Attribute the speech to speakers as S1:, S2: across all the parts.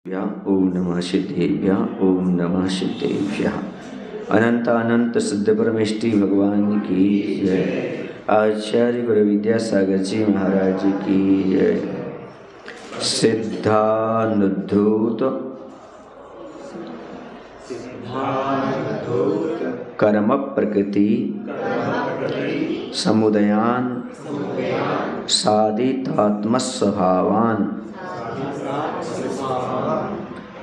S1: ओम नमः सिद्धेभ्यः ओम नमः सिद्धेभ्यः। अनंत अनंत सिद्ध परमेष्टि भगवान की जय। आचार्य गुरु विद्यासागर जी महाराज की जय। सिद्धानुद्धूत कर्म प्रकृति समुदयान साधितात्मस्वभावान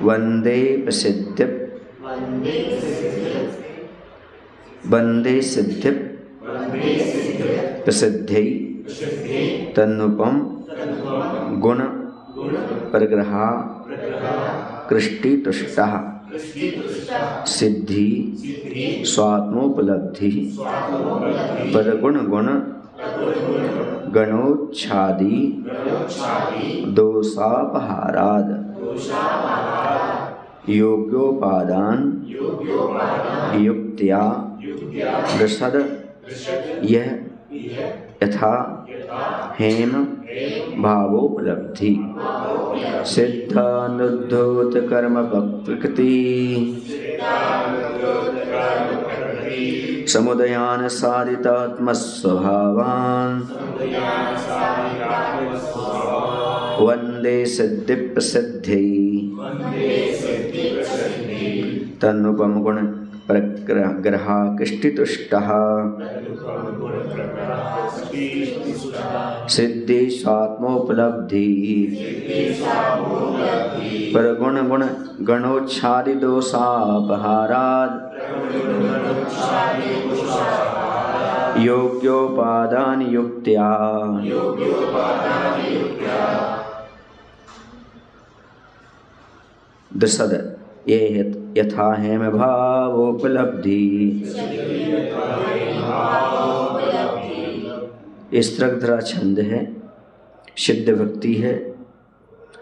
S1: वंदे सिद्धि प्रसिद्धि तन्नुपम गुण प्रग्रहा कृष्टितुष्टः सिद्धि स्वात्मोपलब्धि परगुण गुण गणोच्छादी दोषापहाराद योग्योपादान युक्त्या दृषद यह यथा हेम भावोपलब्धि सिद्धानुद्धूत कर्म प्रकृति समुदयान साधितात्मस्वभावान वंदे सिद्धि प्रसिद्धि तन्नुपम गुण प्रग्रहा कृष्टितुष्टः सिद्धि स्वात्मोपलब्धि परगुण गुण गणोच्छादि दोषापहाराद योग्योपादान युक्त्या दृषद ये यथा हेम भावोपलब्धि। इस तरह छंद है, सिद्ध भक्ति है।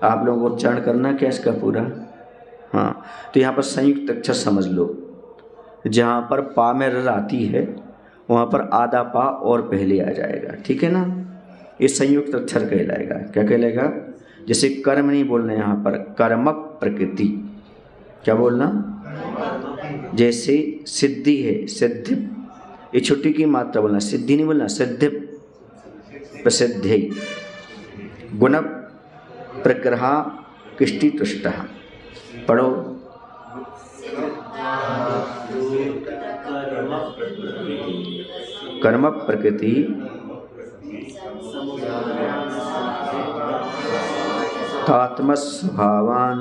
S1: आप लोगों को उच्चारण करना क्या इसका पूरा? हाँ, तो यहाँ पर संयुक्त अक्षर समझ लो। जहाँ पर पा में र आती है वहाँ पर आधा पा और पहले आ जाएगा, ठीक है ना। ये संयुक्त अक्षर कहलाएगा। क्या कहलाएगा? जैसे कर्म नहीं बोलना यहाँ पर, कर्म प्रकृति। क्या बोलना? जैसे सिद्धि है, सिद्धि, ये छुट्टी की मात्रा बोलना, सिद्धि नहीं बोलना, सिद्धि प्रसिद्धि गुण प्रग्रहा कृष्टितुष्टः। पढ़ो। कर्म प्रकृति आत्मस्वभावान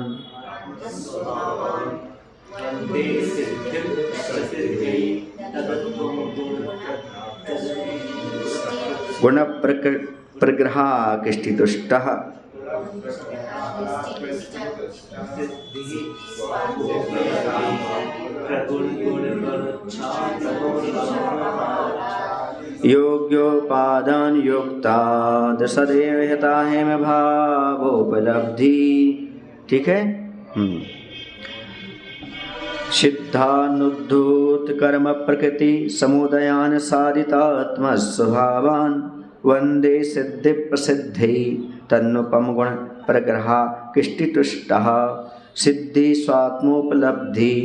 S1: गुण प्रग्रहा कृष्टितुष्टः योग्योपादान युक्ता दशदेव यथा हेम भावोपलब्धि। ठीक है। सिद्धानुद्धूत कर्म प्रकृति समुदयान साधितात्मस्वभावान वंदे सिद्धि प्रसिद्धि तन्नुपम गुण प्रग्रहा कृष्टितुष्टः सिद्धि स्वात्मोपलब्धि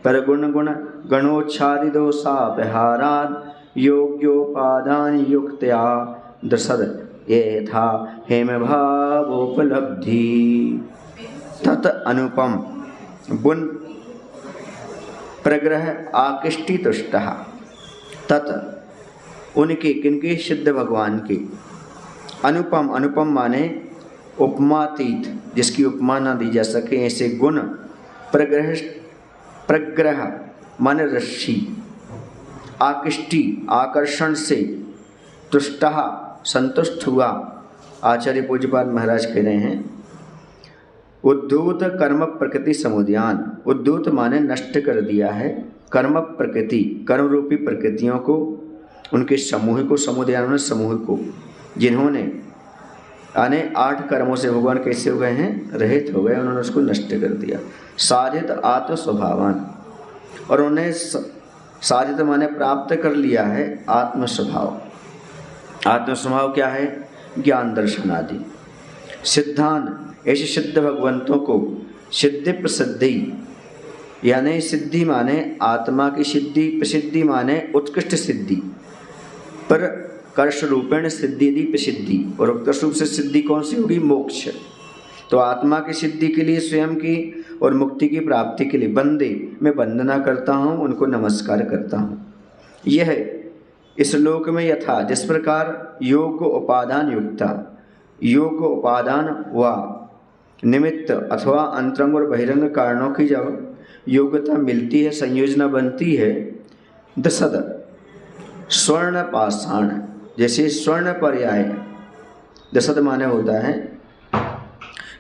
S1: परगुण गुण गणोच्छादि दोषापहाराद योग्योपादान युक्त्या दृषद यथा हेम भावोपलब्धि तत् अनुपम गुण प्रग्रह आकृष्टितुष्टः। तत् उनके, किनके? सिद्ध भगवान के। अनुपम, अनुपम माने उपमातीत, जिसकी उपमा ना दी जा सके, ऐसे गुण प्रग्रह, प्रग्रह माने रस्सी, आकृष्टि आकर्षण से, तुष्टः संतुष्ट हुआ। आचार्य पूज्यपाद महाराज कह रहे हैं उद्धूत कर्म प्रकृति समुदयान। उद्धूत माने नष्ट कर दिया है, कर्म प्रकृति, कर्म रूपी प्रकृतियों को, उनके समूह को, समुदयान समूह को, जिन्होंने आने 8 कर्मों से भगवान कैसे हो गए हैं? रहित हो गए, उन्होंने उसको नष्ट कर दिया। साधित आत्म स्वभावान, और उन्हें साधित माने प्राप्त कर लिया है आत्म स्वभाव। आत्म स्वभाव क्या है? ज्ञान दर्शन आदि। सिद्धांत, ऐसे सिद्ध भगवंतों को सिद्धि प्रसिद्धि, यानी सिद्धि माने आत्मा की सिद्धि, प्रसिद्धि माने उत्कृष्ट सिद्धि, पर कर्ष रूपेण सिद्धि दी प्रसिद्धि, और उत्कृष्ट रूप से सिद्धि कौन सी होगी? मोक्ष। तो आत्मा की सिद्धि के लिए स्वयं की और मुक्ति की प्राप्ति के लिए बंदे मैं वंदना करता हूँ, उनको नमस्कार करता हूँ। यह इस लोक में यथा जिस प्रकार योग उपादान युक्ता, योग उपादान व निमित्त अथवा अंतरंग और बहिरंग कारणों की जब योग्यता मिलती है, संयोजना बनती है, दसद स्वर्ण पाषाण, जैसे स्वर्ण पर्याय, दसद माने होता है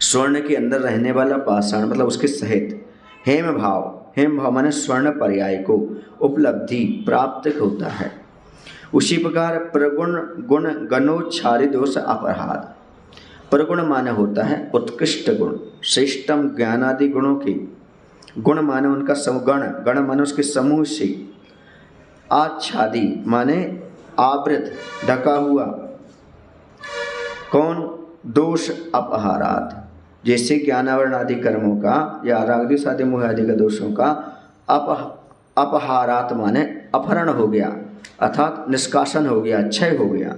S1: स्वर्ण के अंदर रहने वाला पाषाण, मतलब उसके सहित हेम भाव, हेम भाव माने स्वर्ण पर्याय को उपलब्धि प्राप्त होता है। उसी प्रकार प्रगुण गुण गणोच्छारि दोष अपराध, प्रगुण माने होता है उत्कृष्ट गुण, श्रेष्ठम ज्ञान आदि गुणों के, गुण माने उनका समगण, गण माने उसके समूह से, आच्छादी माने आवृत ढका हुआ, कौन? दोष अपहारात, जैसे ज्ञानावरण आदि कर्मों का या रागद्वेष आदि मोह आदि के दोषों का अपहारात माने अपहरण हो गया, अर्थात निष्कासन हो गया, क्षय हो गया।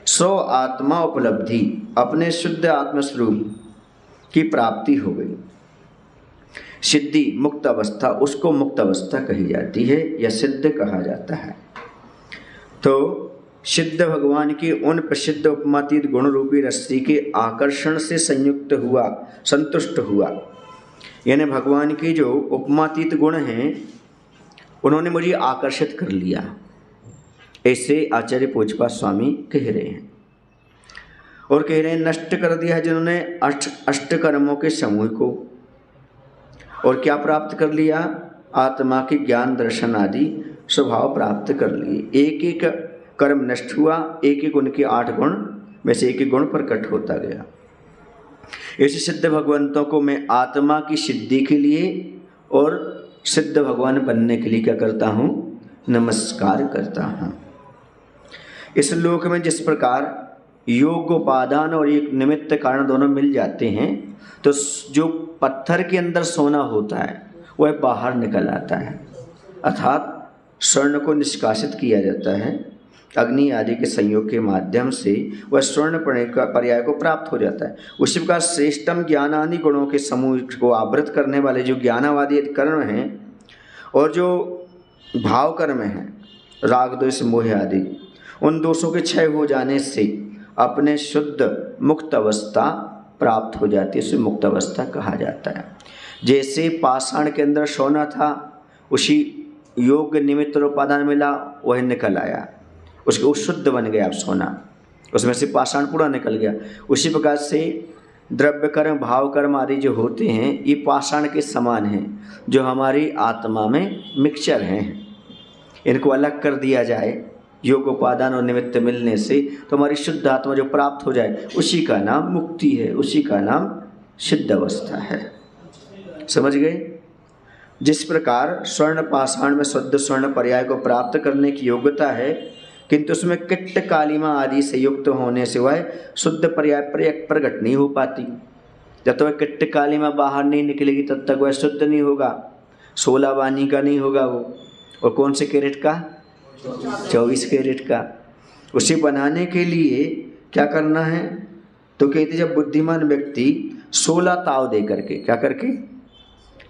S1: सो आत्मा उपलब्धि, अपने शुद्ध आत्मस्वरूप की प्राप्ति हो गई। सिद्धि मुक्त अवस्था, उसको मुक्त अवस्था कही जाती है या सिद्ध कहा जाता है। तो सिद्ध भगवान की उन प्रसिद्ध उपमातीत गुण रूपी रस्सी के आकर्षण से संयुक्त हुआ, संतुष्ट हुआ, यानी भगवान की जो उपमातीत गुण हैं उन्होंने मुझे आकर्षित कर लिया, ऐसे आचार्य पूज्यपाद स्वामी कह रहे हैं। और कह रहे हैं नष्ट कर दिया है जिन्होंने अष्ट कर्मों के समूह को, और क्या प्राप्त कर लिया? आत्मा के ज्ञान दर्शन आदि स्वभाव प्राप्त कर लिए। एक एक कर्म नष्ट हुआ, एक एक उनके 8 गुण में से एक एक गुण प्रकट होता गया। ऐसे सिद्ध भगवंतों को मैं आत्मा की सिद्धि के लिए और सिद्ध भगवान बनने के लिए क्या करता हूँ? नमस्कार करता हूँ। इस लोक में जिस प्रकार योग उपादान और एक निमित्त कारण दोनों मिल जाते हैं, तो जो पत्थर के अंदर सोना होता है वह बाहर निकल आता है, अर्थात स्वर्ण को निष्कासित किया जाता है, अग्नि आदि के संयोग के माध्यम से वह स्वर्ण पर्याय को प्राप्त हो जाता है। उसी प्रकार श्रेष्ठम ज्ञानादि गुणों के समूह को आवृत करने वाले जो ज्ञानावादी कर्म हैं और जो भाव कर्म हैं, राग द्वेष मोह आदि, उन दोषों के क्षय हो जाने से अपने शुद्ध मुक्त अवस्था प्राप्त हो जाती है, उसे मुक्त अवस्था कहा जाता है। जैसे पाषाण के अंदर सोना था, उसी योग निमित्त और उपादान मिला, वह निकल आया, उसको शुद्ध बन गया अब सोना, उसमें से पाषाण पूरा निकल गया। उसी प्रकार से द्रव्य कर्म भाव कर्म आदि जो होते हैं ये पाषाण के समान हैं, जो हमारी आत्मा में मिक्सचर हैं। इनको अलग कर दिया जाए योग उपादान और निमित्त मिलने से, तो हमारी शुद्ध आत्मा जो प्राप्त हो जाए, उसी का नाम मुक्ति है, उसी का नाम सिद्ध अवस्था है। समझ गए? जिस प्रकार स्वर्ण पाषाण में शुद्ध स्वर्ण पर्याय को प्राप्त करने की योग्यता है, किंतु उसमें किट्ट कालिमा आदि से युक्त होने से वह शुद्ध पर्याय प्रकट नहीं हो पाती। जब तक वह किट्ट कालिमा बाहर नहीं निकलेगी तब तक वह शुद्ध नहीं होगा, 16 वानी का नहीं होगा वो। और कौन से कैरेट का? 24 कैरेट का। उसे बनाने के लिए क्या करना है? तो कहते जब बुद्धिमान व्यक्ति 16 ताव दे करके, क्या करके?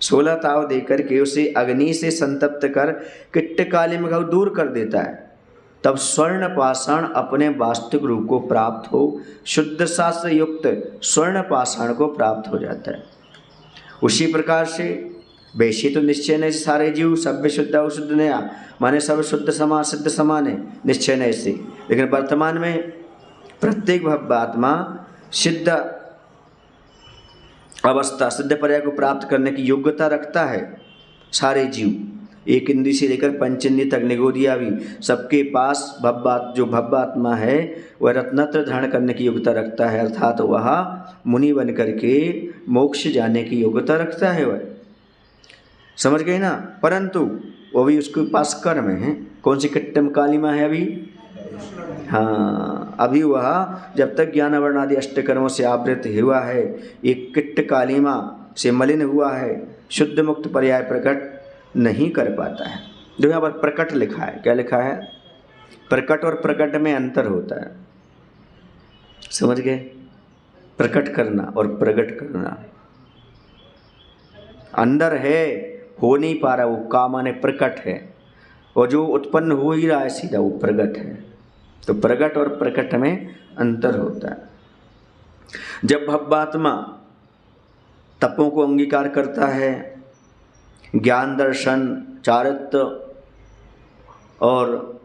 S1: 16 ताव दे करके उसे अग्नि से संतप्त कर किट्ट कालिमा को दूर कर देता है, तब स्वर्ण पाषाण अपने वास्तविक रूप को प्राप्त हो, शुद्ध शास्त्र युक्त स्वर्ण पाषाण को प्राप्त हो जाता है। उसी प्रकार से वैसे तो निश्चय नहीं सारे जीव सब शुद्ध अशुद्ध नया माने सब शुद्ध समान सिद्ध समान है निश्चय नहीं से, लेकिन वर्तमान में प्रत्येक भव्यात्मा सिद्ध अवस्था सिद्ध पर्याय को प्राप्त करने की योग्यता रखता है। सारे जीव एक इंद्री से लेकर पंच इंद्री तक निगोदिया भी सबके पास जो भव्यात्मा है वह रत्नत्र धारण करने की योग्यता रखता है, अर्थात वह मुनि बन करके मोक्ष जाने की योग्यता रखता है। वह समझ गए ना? परंतु वो भी उसके पास कर्म है। कौन सी किट्टम कालिमा है अभी? हाँ, अभी वह जब तक ज्ञान वर्ण आदि अष्टकर्मों से आवृत हुआ है, एक किट्ट कालिमा से मलिन हुआ है, शुद्ध मुक्त पर्याय प्रकट नहीं कर पाता है। जो यहाँ पर प्रकट लिखा है, क्या लिखा है? प्रकट और प्रकट में अंतर होता है, समझ गए? प्रकट करना और प्रकट करना, अंदर है, हो नहीं पा रहा, वो का माने प्रकट है, और जो उत्पन्न हो ही रहा है सीधा वो प्रकट है। तो प्रकट और प्रकट में अंतर होता है। जब भव्यात्मा तपों को अंगीकार करता है, ज्ञान दर्शन चारित्र और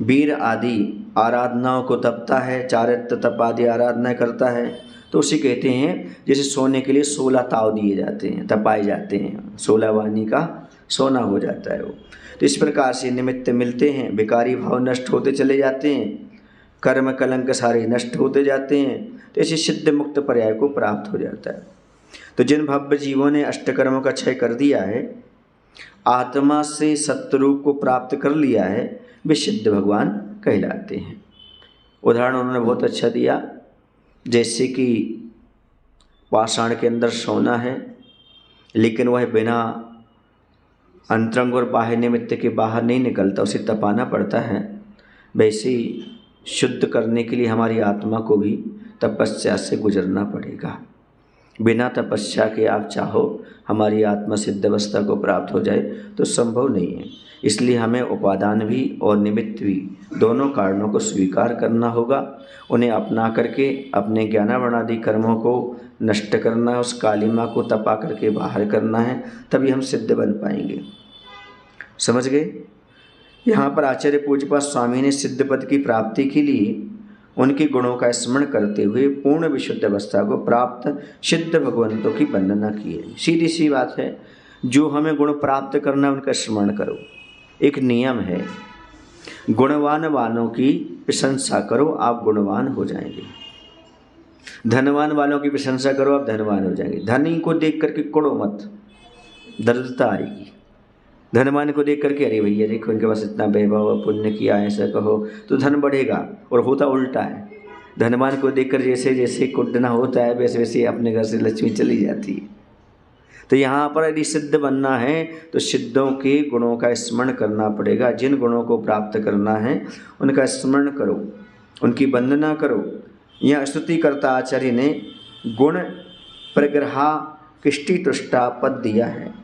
S1: वीर आदि आराधनाओं को तपता है, चारित्र तप आदि आराधना करता है, तो उसे कहते हैं जैसे सोने के लिए 16 ताव दिए जाते हैं, तपाए जाते हैं, 16 वाणी का सोना हो जाता है वो। तो इस प्रकार से निमित्त मिलते हैं, विकारी भाव नष्ट होते चले जाते हैं, कर्म कलंक सारे नष्ट होते जाते हैं, तो ऐसे सिद्ध मुक्त पर्याय को प्राप्त हो जाता है। तो जिन भव्य जीवों ने अष्टकर्मों का क्षय कर दिया है, आत्मा से सत्यरूप को प्राप्त कर लिया है, वे सिद्ध भगवान कहलाते हैं। उदाहरण उन्होंने बहुत अच्छा दिया, जैसे कि पाषाण के अंदर सोना है, लेकिन वह बिना अंतरंग और बाह्य निमित्त के बाहर नहीं निकलता, उसे तपाना पड़ता है। वैसे ही शुद्ध करने के लिए हमारी आत्मा को भी तपस्या से गुजरना पड़ेगा। बिना तपस्या के आप चाहो हमारी आत्मा सिद्ध अवस्था को प्राप्त हो जाए तो संभव नहीं है। इसलिए हमें उपादान भी और निमित्त भी दोनों कारणों को स्वीकार करना होगा, उन्हें अपना करके अपने ज्ञानावरणादि कर्मों को नष्ट करना है, उस कालिमा को तपा करके बाहर करना है, तभी हम सिद्ध बन पाएंगे। समझ गए? यहाँ पर आचार्य पूज्यपाद स्वामी ने सिद्ध पद की प्राप्ति के लिए उनके गुणों का स्मरण करते हुए पूर्ण विशुद्ध अवस्था को प्राप्त सिद्ध भगवंतों की वंदना की है। सीधी सी बात है, जो हमें गुण प्राप्त करना है उनका स्मरण करो। एक नियम है, गुणवान वालों की प्रशंसा करो, आप गुणवान हो जाएंगे। धनवान वालों की प्रशंसा करो, आप धनवान हो जाएंगे। धनी को देख करके कुड़ो मत, दरिद्रता आएगी। धनवान को देख करके अरे भैया देखो उनके पास इतना वैभव पुण्य किया, ऐसा कहो तो धन बढ़ेगा, और होता उल्टा है। धनवान को देखकर जैसे जैसे कुटना होता है वैसे वैसे अपने घर से लक्ष्मी चली जाती है। तो यहाँ पर यदि सिद्ध बनना है तो सिद्धों के गुणों का स्मरण करना पड़ेगा। जिन गुणों को प्राप्त करना है उनका स्मरण करो, उनकी वंदना करो। यह स्तुति करता आचार्य ने गुण प्रग्रहा कृष्टि तुष्टा पद दिया है।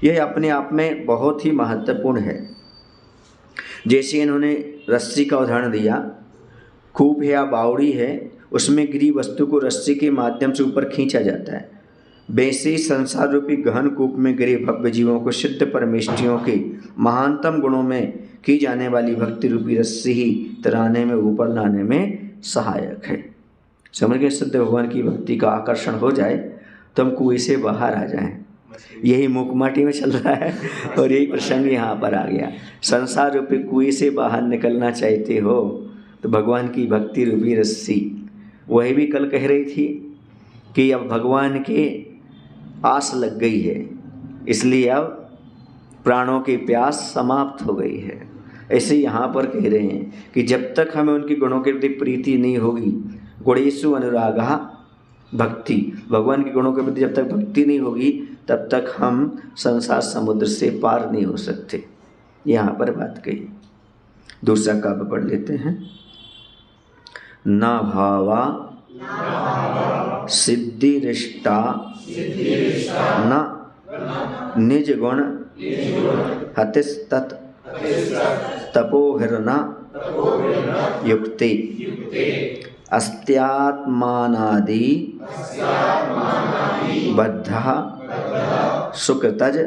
S1: यह अपने आप में बहुत ही महत्वपूर्ण है। जैसे इन्होंने रस्सी का उदाहरण दिया, कूप है या बावड़ी है, उसमें गिरी वस्तु को रस्सी के माध्यम से ऊपर खींचा जाता है। वैसे ही संसार रूपी गहन कूप में गिरे भव्य जीवों को सिद्ध परमेष्ठियों के महानतम गुणों में की जाने वाली भक्ति रूपी रस्सी ही तराने में ऊपर लाने में सहायक है। समझ गए? सिद्ध भगवान की भक्ति का आकर्षण हो जाए तो हम कुएं से बाहर आ जाएं। यही मुकमाटी में चल रहा है और यही प्रसंग यहाँ पर आ गया। संसार रूपी कुएं से बाहर निकलना चाहते हो तो भगवान की भक्ति रूपी रस्सी, वही भी कल कह रही थी कि अब भगवान के आस लग गई है, इसलिए अब प्राणों की प्यास समाप्त हो गई है। ऐसे यहाँ पर कह रहे हैं कि जब तक हमें उनके गुणों के प्रति प्रीति नहीं होगी, गुणेषु अनुरागः भक्ति, भगवान के गुणों के प्रति जब तक भक्ति नहीं होगी तब तक हम संसार समुद्र से पार नहीं हो सकते। यहाँ पर बात कही। दूसरा काव्य पढ़ लेते हैं। न भावा सिद्धिरिष्टा न निज गुण हतिस्तत् तपोहिर्न युक्ते अस्त्यात्मानादि बद्धः सुकृतज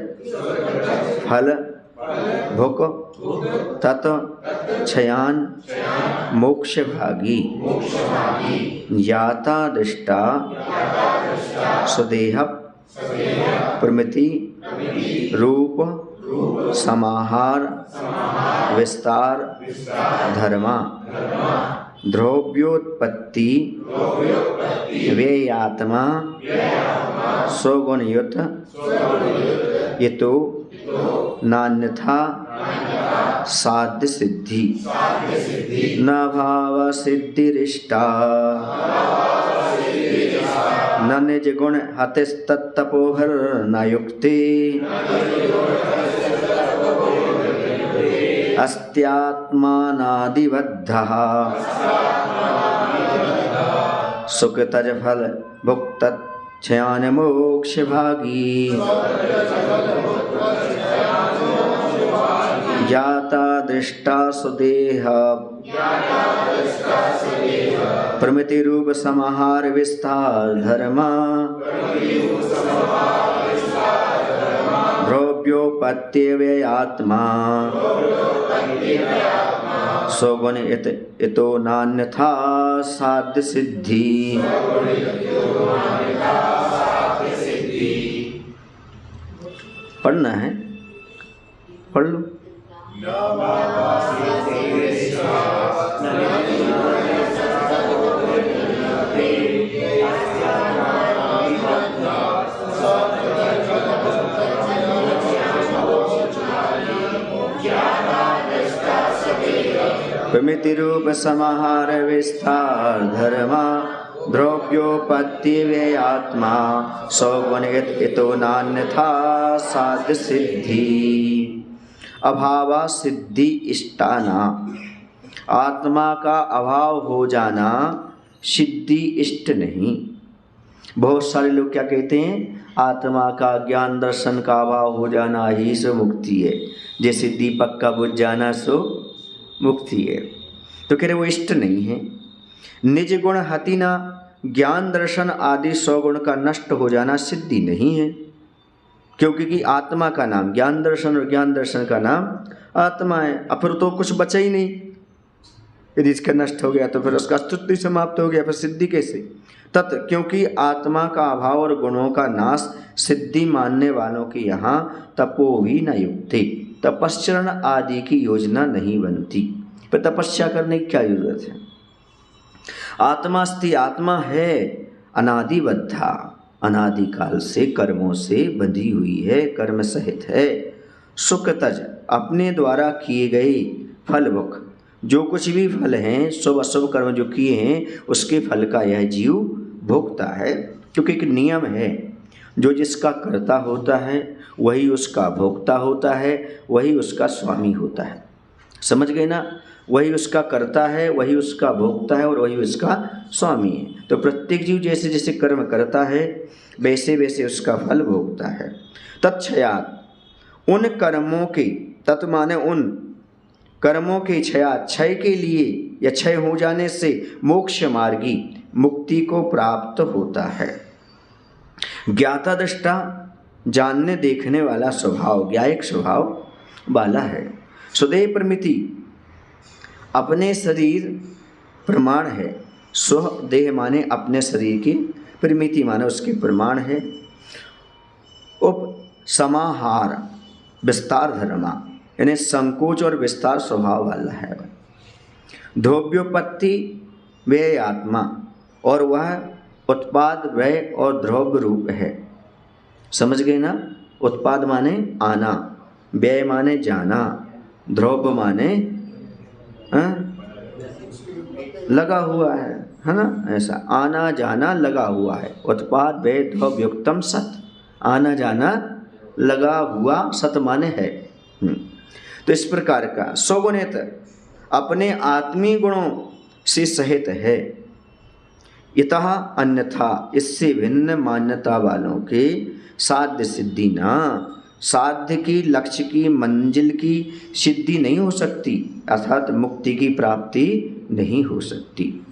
S1: फल भुक तत् क्षयान मोक्ष भागी याता दृष्टा स्वदेह प्रमिति रूप समाहार विस्तार धर्मा द्रव्योत्पत्ति व्ययात्मा स्वगुणयुत यतो नान्यथा साध्य सिद्धि न भाव सिद्धिरिष्टा न निज गुण हतिस्तत्तपोभिर न युक्ति अस्त्यात्मानादिबद्धः सुकृतज फल भुक्त क्षयान मोक्ष भागी ज्ञाता दृष्टा सुदेह प्रमिति रूप समाहार विस्तार धर्मा ध्रुव्योपत्त्यव्ययात्मा सौगुण इतो नान्यथा साध्य सिद्धि। पढ़ना है, पढ़ लो। प्रमिति रूप समाहार विस्तार धर्मा द्रव्योपत्ति व्ययात्मा सौगुण इतो नान्यथा साध्य सिद्धि। अभावा सिद्धि इष्टाना, आत्मा का अभाव हो जाना सिद्धि इष्ट नहीं। बहुत सारे लोग क्या कहते हैं, आत्मा का ज्ञान दर्शन का अभाव हो जाना ही सो मुक्ति है, जैसे दीपक का बुझ जाना सो मुक्ति है। तो कह रहे वो इष्ट नहीं है। निज गुण हतिना, ज्ञान दर्शन आदि सौगुण का नष्ट हो जाना सिद्धि नहीं है, क्योंकि कि आत्मा का नाम ज्ञान दर्शन और ज्ञान दर्शन का नाम आत्मा है। अब फिर तो कुछ बचा ही नहीं, यदि इसका नष्ट हो गया तो फिर उसका अस्तित्व समाप्त हो गया, फिर सिद्धि कैसे। तत् क्योंकि आत्मा का अभाव और गुणों का नाश सिद्धि मानने वालों के यहाँ तपो भी न युक्ति, तपस्चरण आदि की योजना नहीं बनती। पर तपस्या करने की क्या जरूरत है। आत्मास्ति, आत्मा है अनादिबद्धा, अनादिकाल से कर्मों से बंधी हुई है, कर्म सहित है। सुकृतज, अपने द्वारा किए गए फलभुक, जो कुछ भी फल हैं, शुभ अशुभ कर्म जो किए हैं उसके फल का यह जीव भोगता है। क्योंकि एक नियम है, जो जिसका कर्ता होता है वही उसका भोक्ता होता है, वही उसका स्वामी होता है। समझ गए ना, वही उसका कर्ता है, वही उसका भोक्ता है और वही उसका स्वामी है। तो प्रत्येक जीव जैसे जैसे कर्म करता है वैसे वैसे उसका फल भोगता है। तत्क्षयात, उन कर्मों के, तत् माने उन कर्मों के क्षय के लिए या क्षय हो जाने से मोक्ष मार्गी मुक्ति को प्राप्त होता है। ज्ञाता दृष्टा, जानने देखने वाला स्वभाव, ज्ञायक स्वभाव वाला है। सुदेह प्रमिति, अपने शरीर प्रमाण है। स्व देह माने अपने शरीर की, प्रमिति माने उसके प्रमाण है। उप समाहार, विस्तार धर्मा, यानी संकोच और विस्तार स्वभाव वाला है। ध्रुव्योपत्ति व्यय आत्मा, और वह उत्पाद व्यय और ध्रुव रूप है। समझ गए ना, उत्पाद माने आना, व्यय माने जाना, ध्रुव माने लगा हुआ है ना, ऐसा आना जाना लगा हुआ है। उत्पाद व्यय ध्रुव युक्तम सत, आना जाना लगा हुआ, सत माने है। तो इस प्रकार का सौगुणित, अपने आत्मीय गुणों से सहित है। इतः अन्यथा, इससे भिन्न मान्यता वालों के साध्य सिद्धि ना, साध्य की, लक्ष्य की, मंजिल की सिद्धि नहीं हो सकती, अर्थात मुक्ति की प्राप्ति नहीं हो सकती।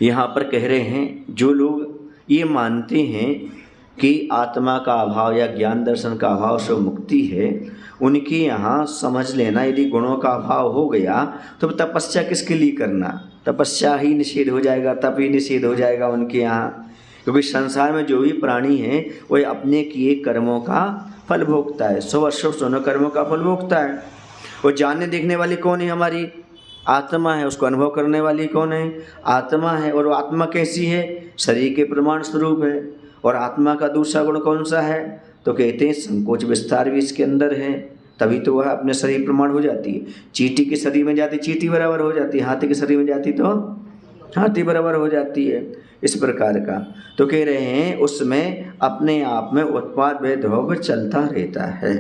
S1: यहाँ पर कह रहे हैं, जो लोग ये मानते हैं कि आत्मा का अभाव या ज्ञान दर्शन का अभाव से मुक्ति है, उनके यहाँ समझ लेना, यदि गुणों का अभाव हो गया तो तपस्या किसके लिए करना, तपस्या ही निषेध हो जाएगा, तप ही निषेध हो जाएगा उनके यहाँ। क्योंकि संसार में जो भी प्राणी है वह अपने किए कर्मों का फल भोगता है, शुभ अशुभ दोनों कर्मों का फल भोगता है। वो जानने देखने वाली कौन है, हमारी आत्मा है। उसको अनुभव करने वाली कौन है, आत्मा है। और वो आत्मा कैसी है, शरीर के प्रमाण स्वरूप है। और आत्मा का दूसरा गुण कौन सा है, तो कहते हैं संकोच विस्तार भी इसके अंदर है, तभी तो वह अपने शरीर प्रमाण हो जाती है। चींटी के शरीर में जाती चींटी बराबर हो जाती है, हाथी के शरीर में जाती तो हाथी बराबर हो जाती है। इस प्रकार का। तो कह रहे हैं उसमें अपने आप में उत्पाद भेदभाव चलता रहता है,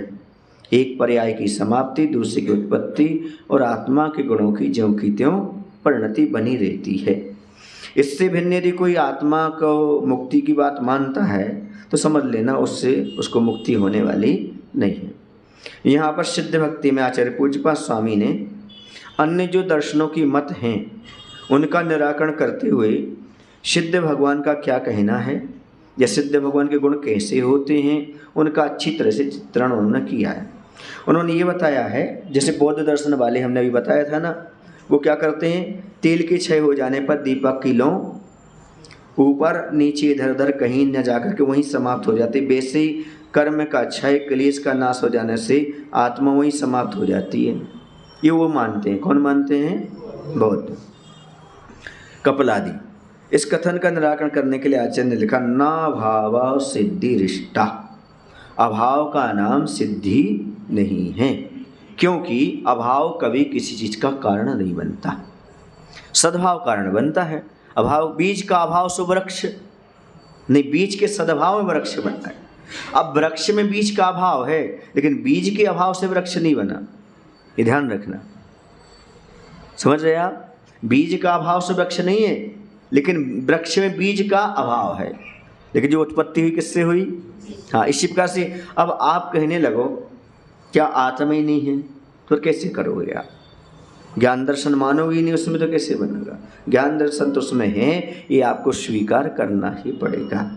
S1: एक पर्याय की समाप्ति, दूसरे की उत्पत्ति, और आत्मा के गुणों की ज्यों की त्यों परिणति बनी रहती है। इससे भिन्न यदि कोई आत्मा को मुक्ति की बात मानता है तो समझ लेना उससे उसको मुक्ति होने वाली नहीं है। यहाँ पर सिद्ध भक्ति में आचार्य पूज्यपाद स्वामी ने अन्य जो दर्शनों की मत हैं उनका निराकरण करते हुए सिद्ध भगवान का क्या कहना है या सिद्ध भगवान के गुण कैसे होते हैं उनका अच्छी तरह से चित्रण उन्होंने किया है। उन्होंने ये बताया है, जैसे बौद्ध दर्शन वाले हमने अभी बताया था ना, वो क्या करते हैं, तेल के क्षय हो जाने पर दीपक की लौ ऊपर नीचे इधर उधर कहीं न जाकर के वहीं समाप्त हो जाती। वैसे ही कर्म का क्षय, क्लेश का नाश हो जाने से आत्मा वहीं समाप्त हो जाती है। ये वो मानते हैं। कौन मानते हैं? बौद्ध, कपिलादि। इस कथन का निराकरण करने के लिए आचार्य ने लिखा, ना भाव सिद्धि रिष्टा, अभाव का नाम सिद्धि नहीं है, क्योंकि अभाव कभी किसी चीज़ का कारण नहीं बनता, सद्भाव कारण बनता है। अभाव, बीज का अभाव सो वृक्ष नहीं, बीज के सद्भाव में वृक्ष बनता है। अब वृक्ष में बीज का अभाव है, लेकिन बीज के अभाव से वृक्ष नहीं बना, ये ध्यान रखना। समझ रहे आप? बीज का अभाव से वृक्ष नहीं है, लेकिन वृक्ष में बीज का अभाव है, लेकिन जो उत्पत्ति हुई किससे हुई? हाँ, इसी प्रकार से अब आप कहने लगो क्या आत्मा ही नहीं है, तो कैसे करोगे आप? ज्ञान दर्शन मानोगे ही नहीं उसमें, तो कैसे बनेगा? ज्ञान दर्शन तो उसमें है, ये आपको स्वीकार करना ही पड़ेगा।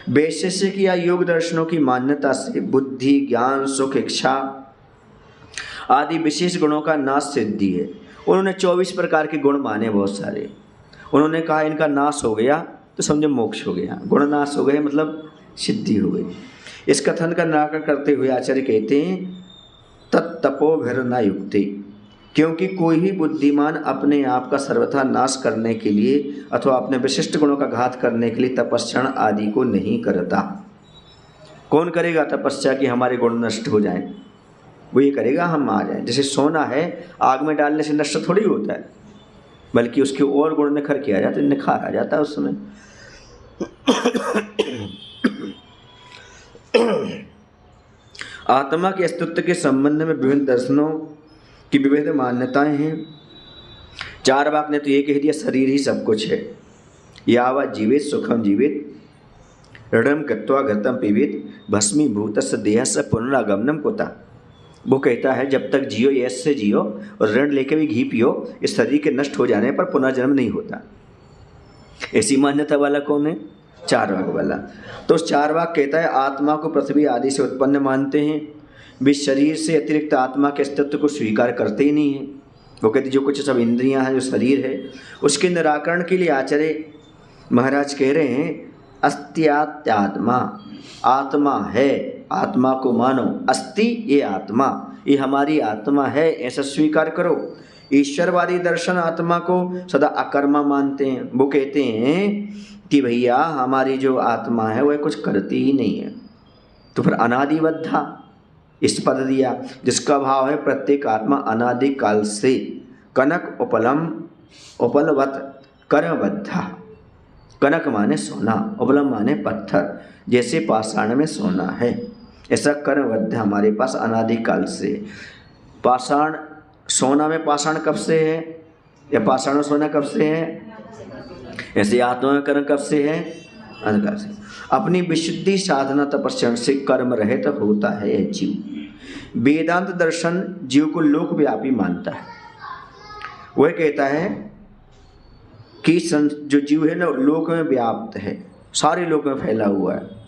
S1: वैशेषिक या योग दर्शनों की मान्यता से बुद्धि, ज्ञान, सुख, इच्छा आदि विशेष गुणों का नाश सिद्धि है। उन्होंने 24 प्रकार के गुण माने बहुत सारे। उन्होंने कहा इनका नाश हो गया तो समझो मोक्ष हो गया, गुण नाश हो गए मतलब सिद्धि हो गई। इस कथन का निराकरण करते हुए आचार्य कहते हैं, तत्तपोभिर्न युक्ते, क्योंकि कोई भी बुद्धिमान अपने आप का सर्वथा नाश करने के लिए अथवा अपने विशिष्ट गुणों का घात करने के लिए तपस्या आदि को नहीं करता। कौन करेगा तपस्या कि हमारे गुण नष्ट हो जाएं? वो ये करेगा हम आ जाएं। जैसे सोना है, आग में डालने से नष्ट थोड़ी होता है, बल्कि उसके और गुण निखर के आ जाते, निखार आ जाता है उस समय। आत्मा के अस्तित्व के संबंध में विभिन्न दर्शनों की विविध मान्यताएं हैं। चारवाक ने तो ये कह दिया शरीर ही सब कुछ है, यावत् जीवित सुखम जीवित ऋणम कृत्वा घृतम पीवित भस्मीभूतस्य देहस्य पुनरागमनम कुतः। वो कहता है जब तक जियो ऐसे जियो और ऋण लेके भी घी पियो, इस शरीर के नष्ट हो जाने पर पुनर्जन्म नहीं होता। ऐसी मान्यता वाला कौन है? चारवाक वाला। तो चारवाक कहता है आत्मा को पृथ्वी आदि से उत्पन्न मानते हैं, वे शरीर से अतिरिक्त आत्मा के अस्तित्व को स्वीकार करते ही नहीं हैं। वो कहते जो कुछ सब इंद्रियां हैं, जो शरीर है, उसके निराकरण के लिए आचार्य महाराज कह रहे हैं अस्त्यात्मा, आत्मा है, आत्मा को मानो, अस्ति ये आत्मा, ये हमारी आत्मा है ऐसा स्वीकार करो। ईश्वरवादी दर्शन आत्मा को सदा अकर्मा मानते हैं। वो कहते हैं कि भैया हमारी जो आत्मा है वह कुछ करती ही नहीं है। तो फिर अनादिबद्धा इस पद दिया, जिसका भाव है प्रत्येक आत्मा अनादि काल से कनक उपलम उपलवत कर्मबद्धा। कनक माने सोना, उपलम माने पत्थर, जैसे पाषाण में सोना है ऐसा कर्मबद्ध हमारे पास अनादिकाल से। पाषाण, सोना में पाषाण कब से है, या पाषाण में सोना कब से है, ऐसे आत्मा में कर्म कब से है, अनादिकाल से। अपनी विशुद्धि साधना तपस्या से कर्म रहित होता है यह जीव। वेदांत दर्शन जीव को लोकव्यापी मानता है। वह कहता है कि जो जीव है ना लोक में व्याप्त है, सारे लोक में फैला हुआ है,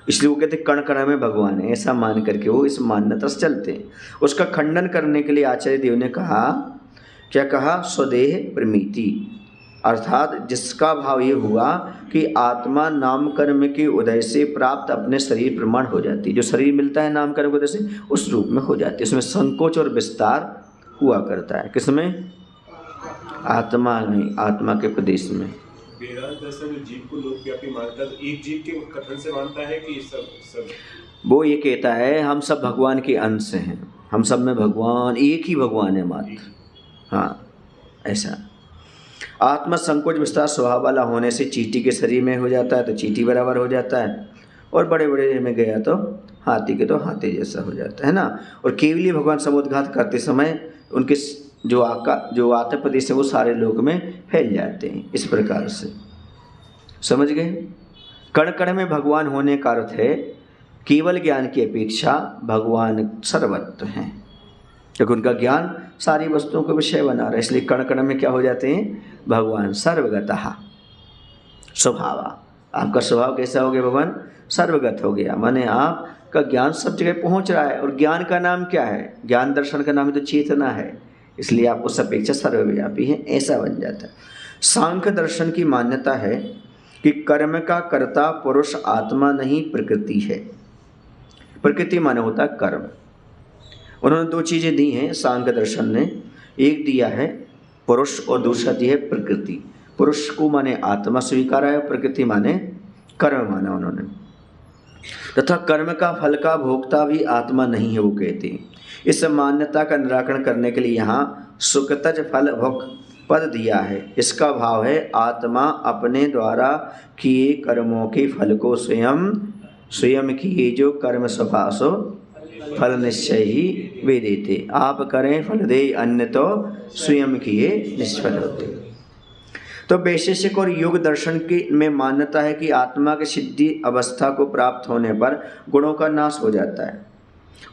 S1: इसलिए वो कहते कण कण में भगवान है, ऐसा मान करके वो इस मान्यता से चलते हैं। उसका खंडन करने के लिए आचार्य देव ने कहा, क्या कहा, स्वदेह प्रमिति, अर्थात जिसका भाव ये हुआ कि आत्मा नाम कर्म के उदय से प्राप्त अपने शरीर प्रमाण हो जाती है। जो शरीर मिलता है नाम कर्म के उदय से उस रूप में हो जाती है, उसमें संकोच और विस्तार हुआ करता है। किसमें? आत्मा नहीं, आत्मा के प्रदेश में।
S2: वेदांत दर्शन जीव को लोकव्यापी मानता है, एक जीव के कथन से मानता है कि सब
S1: वो ये कहता है हम सब भगवान के अंश हैं, हम सब में भगवान एक ही भगवान है मात्र। हाँ ऐसा। आत्मा संकोच विस्तार स्वभाव वाला होने से चींटी के शरीर में हो जाता है तो चींटी बराबर हो जाता है, और बड़े बड़े में गया तो हाथी के तो हाथी जैसा हो जाता है ना। और केवली भगवान समुद्घात करते समय उनके जो आत्म प्रदेश है वो सारे लोक में फैल जाते हैं। इस प्रकार से समझ गए। कण कण में भगवान होने का अर्थ है केवल ज्ञान की अपेक्षा भगवान सर्वत्र हैं, क्योंकि उनका ज्ञान सारी वस्तुओं का विषय बना रहा है। इसलिए कण कण में क्या हो जाते हैं? भगवान सर्वगतः स्वभाव। आपका स्वभाव कैसा हो गया? भगवान सर्वगत हो गया, माने आपका ज्ञान सब जगह पहुंच रहा है। और ज्ञान का नाम क्या है? ज्ञान दर्शन का नाम है तो चेतना है, इसलिए आप उस अपेक्षा सर्वव्यापी हैं, ऐसा बन जाता है। सांख्य दर्शन की मान्यता है कि कर्म का कर्ता पुरुष आत्मा नहीं प्रकृति है। प्रकृति माने होता है कर्म। उन्होंने दो चीज़ें दी हैं सांख्य दर्शन ने, एक दिया है पुरुष और दूसरा दिया है प्रकृति। पुरुष को माने आत्मा स्वीकारा है, प्रकृति माने कर्म माना उन्होंने। तथा कर्म का फल का भोक्ता भी आत्मा नहीं है, वो कहते हैं। इस मान्यता का निराकरण करने के लिए यहाँ सुकृतज फल भोग पद दिया है। इसका भाव है आत्मा अपने द्वारा किए कर्मों के फल को स्वयं किए जो कर्म स्वभाव सो फल निश्चय ही वे देते। आप करें फल दे, अन्य तो स्वयं किए निष्फल होते। तो वैशेषिक और योग दर्शन की में मान्यता है कि आत्मा की सिद्धि अवस्था को प्राप्त होने पर गुणों का नाश हो जाता है।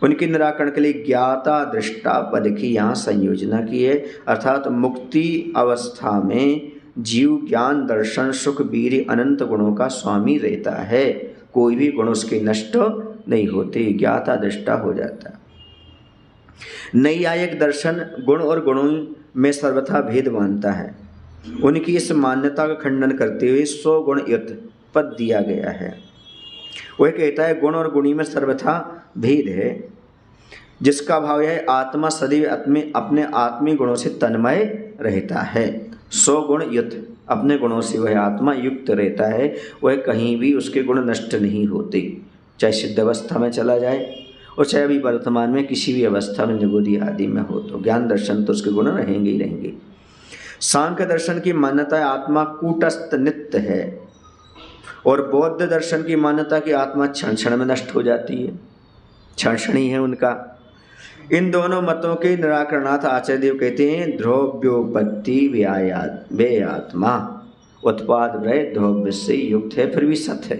S1: उनके निराकरण के लिए ज्ञाता दृष्टा पद की यहाँ संयोजना की है, अर्थात मुक्ति अवस्था में जीव ज्ञान दर्शन सुख वीर्य अनंत गुणों का स्वामी रहता है, कोई भी गुण उसके नष्ट नहीं होते, ज्ञाता दृष्टा हो जाता है। नैयायिक दर्शन गुण और गुणों में सर्वथा भेद मानता है। उनकी इस मान्यता का खंडन करते हुए 100 गुण युत पद दिया गया है। वह कहता है गुण और गुणी में सर्वथा भेद है, जिसका भाव है आत्मा सदैव अपने आत्मी गुणों से तन्मय रहता है। 100 गुण युत अपने गुणों से वह आत्मा युक्त रहता है, वह कहीं भी उसके गुण नष्ट नहीं होते, चाहे सिद्ध अवस्था में चला जाए और चाहे अभी वर्तमान में किसी भी अवस्था में निगुदी आदि में हो, तो ज्ञान दर्शन तो उसके गुण रहेंगे ही रहेंगे। सांख्य दर्शन की मान्यता है आत्मा कूटस्थ नित्य है, और बौद्ध दर्शन की मान्यता कि आत्मा क्षण क्षण में नष्ट हो जाती है, क्षण क्षण ही है उनका। इन दोनों मतों के निराकरणार्थ आचार्य देव कहते हैं ध्रुव्योपत्ति व्यय आत्मा उत्पाद व्यय ध्रुव्य से युक्त है, फिर भी सत है।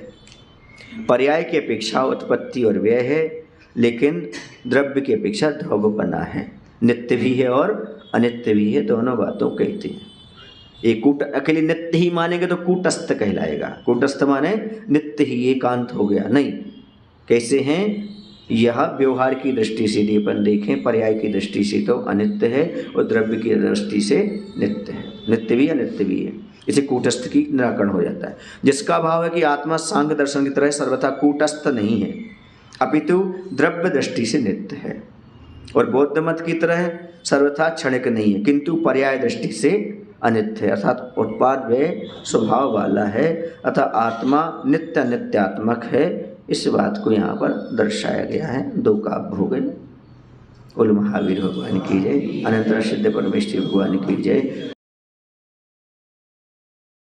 S1: पर्याय की अपेक्षा उत्पत्ति और व्यय है, लेकिन द्रव्य की अपेक्षा ध्रुव बना है, नित्य भी है और अनित्य भी है, दोनों बातों कहते हैं। एक अकेले नित्य ही मानेंगे तो कूटस्थ कहलाएगा। कूटस्थ माने नित्य ही एकांत हो गया, नहीं। कैसे हैं? यह व्यवहार की दृष्टि से यदि अपन देखें, पर्याय की दृष्टि से तो अनित्य है और द्रव्य की दृष्टि से नित्य है, नित्य भी अनित्य भी है। इसे कूटस्थ की निराकरण हो जाता है, जिसका भाव है कि आत्मा सांख्य दर्शन की तरह सर्वथा कूटस्थ नहीं है, अपितु द्रव्य दृष्टि से नित्य है। और बौद्ध मत की तरह सर्वथा क्षणिक नहीं है, किंतु पर्याय दृष्टि से अनित्य है, अर्थात उत्पाद व्यय स्वभाव वाला है, अतः आत्मा नित्य नित्यात्मक है। इस बात को यहाँ पर दर्शाया गया है। 2 काव्य हो गए। बोलो महावीर भगवान की जय, अनंतर सिद्ध परमेश्वर भगवान की जय।